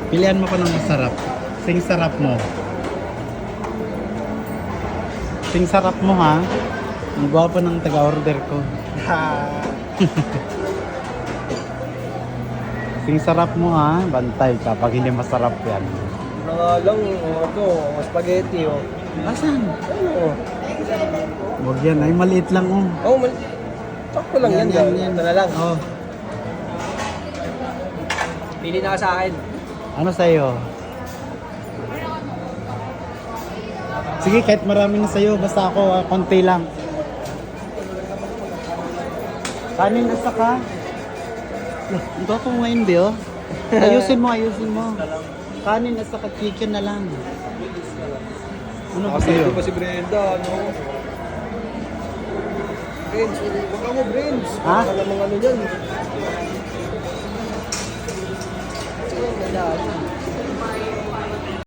Pilihan mo pa ng masarap. Sing sarap mo. Sing sarap mo ha. Ang gwapo ng taga-order ko. Sing sarap mo ha. Bantay ka pag hindi masarap yan. Na nga lang, spaghetti, oh. Asan? Ano, Huwag yan. Ay maliit lang oh. oh, sakto lang yan. Ito na lang. Oh. Pili na ka sa akin. Ano sa'yo? Sige, kahit marami na sa'yo, basta ako, konti lang. Kanin na saka. Ang gwapo mo ngayon, Bill. Ayusin mo. Kanin at saka chicken na lang. Ano ba sa'yo? pa si Brenda, ano? Brains, huwag ka mo, Brains. Ha? Wala namang ano dyan. Ganda.